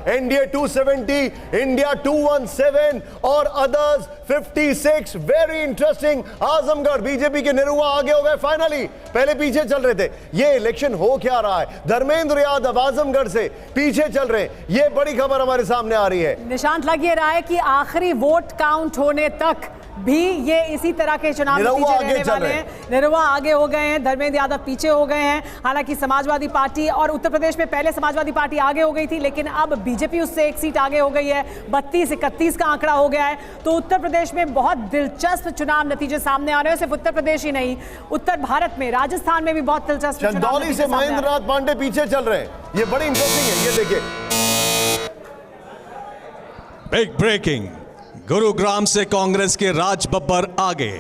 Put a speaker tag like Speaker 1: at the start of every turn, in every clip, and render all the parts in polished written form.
Speaker 1: NDA 270, India 217 और others 56। Very interesting. Azamgarh BJP के निरुआ आगे हो गए फाइनली, पहले पीछे चल रहे थे। ये इलेक्शन हो क्या रहा है? धर्मेंद्र यादव आजमगढ़ से पीछे चल रहे हैं, ये बड़ी खबर हमारे सामने आ रही है।
Speaker 2: निशांत लग ये रहा है कि आखिरी वोट काउंट होने तक भी ये इसी तरह के चुनाव नतीजे रहने वाले हैं। निरुआ आगे हो गए हैं, धर्मेंद्र यादव पीछे हो गए हैं। हालांकि समाजवादी पार्टी और उत्तर प्रदेश में पहले समाजवादी पार्टी आगे हो गई थी, लेकिन अब बीजेपी उससे एक सीट आगे हो गई है। 32-31 का आंकड़ा हो गया है। तो उत्तर प्रदेश में बहुत दिलचस्प चुनाव नतीजे सामने आ रहे हैं। सिर्फ उत्तर प्रदेश ही नहीं, उत्तर भारत में, राजस्थान में भी बहुत दिलचस्प
Speaker 1: चंदौली से महेंद्र नाथ पांडे पीछे चल रहे हैं, ये बड़ी इंटरेस्टिंग है। ये देखिए,
Speaker 3: बिग ब्रेकिंग, गुरुग्राम से कांग्रेस के राज बब्बर आगे।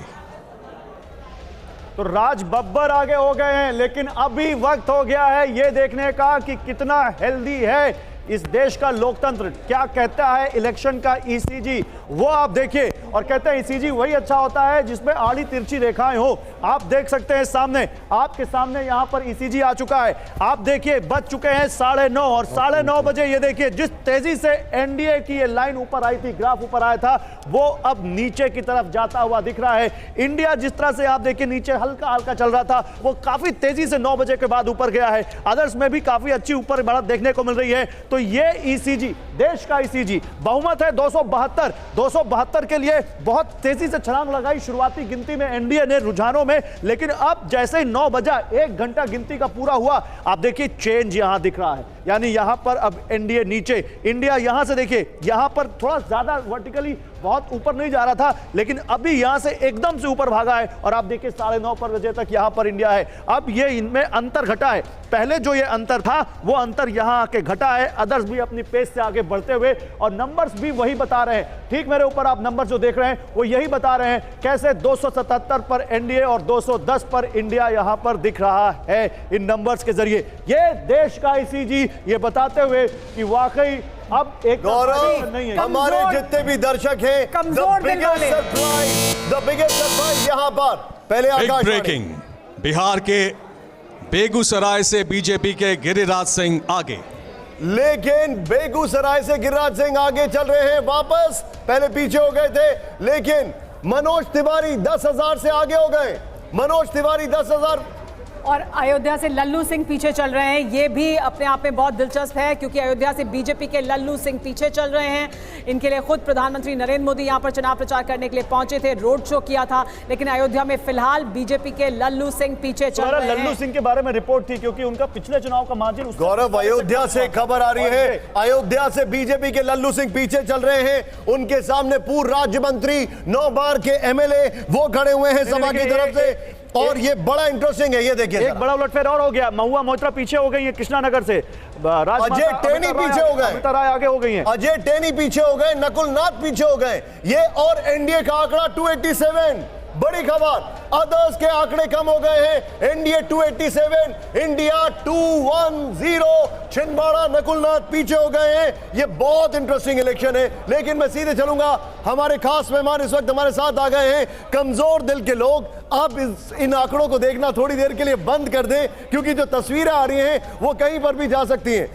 Speaker 4: तो राज बब्बर आगे हो गए हैं, लेकिन अभी वक्त हो गया है ये देखने का कि कितना हेल्दी है इस देश का लोकतंत्र। क्या कहता है इलेक्शन का ईसीजी, वो आप देखिए। और कहते हैं ईसीजी वही अच्छा होता है जिसमें आड़ी तिरछी रेखाएं हो। आप देख सकते हैं सामने, आपके सामने यहां पर ईसीजी आ चुका है। आप देखिए बज चुके हैं 9:30 और 9:30 बजे ये देखिए जिस तेजी से एनडीए की ये लाइन ऊपर आई थी, ग्राफ ऊपर आया था, वो अब नीचे की तरफ जाता हुआ दिख रहा है। इंडिया जिस तरह से आप देखिए नीचे हल्का हल्का चल रहा था, वो काफी तेजी से 9 बजे के बाद ऊपर गया है। अदर्स में भी काफी अच्छी ऊपर बढ़त देखने को मिल रही है। तो ये ईसीजी, देश का ईसीजी, बहुमत है 272। 272 के लिए बहुत तेजी से छलांग लगाई शुरुआती गिनती में एनडीए ने, रुझानों में। लेकिन अब जैसे ही 9 बजा, 1 घंटा गिनती का पूरा हुआ, आप देखिए चेंज यहां दिख रहा है। यानी यहां पर अब एनडीए नीचे, इंडिया यहां से देखिए, यहां पर थोड़ा ज्यादा वर्टिकली बहुत ऊपर नहीं जा रहा था, लेकिन अभी यहां से एकदम से ऊपर भागा है। और आप देखिए 9:30 बजे तक यहां पर इंडिया है। अब ये इनमें अंतर घटा है, पहले जो ये अंतर था वो अंतर यहां आके घटा है। अदर्स भी अपनी पेस से आगे बढ़ते हुए, और नंबर्स भी वही बता रहे हैं। ठीक मेरे ऊपर आप नंबर जो देख रहे हैं वो यही बता रहे हैं, कैसे 277 पर एनडीए और 210 पर इंडिया यहां पर दिख रहा है इन नंबर्स के जरिए। ये देश का ईसीजी ये बताते हुए कि वाकई अब एक
Speaker 1: गौरव,
Speaker 4: नहीं है।
Speaker 1: हमारे जितने भी दर्शक हैं,
Speaker 2: कमजोर दिल वाले,
Speaker 1: द बिगेस्ट सरप्राइज यहां पर पहले
Speaker 3: बिग ब्रेकिंग, बिहार के बेगूसराय से बीजेपी के गिरिराज सिंह आगे।
Speaker 1: लेकिन बेगूसराय से गिरिराज सिंह आगे चल रहे हैं वापस, पहले पीछे हो गए थे। लेकिन मनोज तिवारी 10,000 से आगे हो गए। मनोज तिवारी 10,000।
Speaker 2: और अयोध्या से लल्लू सिंह पीछे चल रहे हैं। ये भी अपने आप में बहुत दिलचस्प है, क्योंकि अयोध्या से बीजेपी के लल्लू सिंह पीछे चल रहे हैं। इनके लिए खुद प्रधानमंत्री नरेंद्र मोदी यहां पर चुनाव प्रचार करने के लिए पहुंचे थे, रोड शो किया था। लेकिन अयोध्या में फिलहाल बीजेपी के लल्लू सिंह पीछे चल रहे हैं।
Speaker 4: लल्लू सिंह के बारे में रिपोर्ट थी, क्योंकि उनका पिछले चुनाव का मार्जिन।
Speaker 1: गौरव, अयोध्या से खबर आ रही है, अयोध्या से बीजेपी के लल्लू सिंह पीछे चल रहे हैं। उनके सामने पूर्व राज्य मंत्री, 9 बार के एमएलए, वो खड़े हुए हैं सभा की तरफ से। और ये बड़ा इंटरेस्टिंग है, ये देखिए
Speaker 4: एक बड़ा उलटफेर और हो गया। महुआ मोइत्रा पीछे हो गई है कृष्णानगर से,
Speaker 1: अजय टेनी पीछे हो गए,
Speaker 4: अमिता राय आगे हो गई हैं।
Speaker 1: अजय टेनी पीछे हो गए, नकुल नाथ पीछे हो गए। ये और एनडीए का आंकड़ा 287। बड़ी खबर, अदर्स के आंकड़े कम हो गए हैं। NDA 287, India 210। छिंदवाड़ा, नकुल नाथ पीछे हो गए हैं। ये बहुत इंटरेस्टिंग इलेक्शन है। लेकिन मैं सीधे चलूंगा, हमारे खास मेहमान इस वक्त हमारे साथ आ गए हैं, कमजोर दिल के लोग। आप इन आंकड़ों को देखना थोड़ी देर के लिए बंद कर दें, क्योंकि जो तस्वीरें आ रही हैं वो कहीं पर भी जा सकती हैं।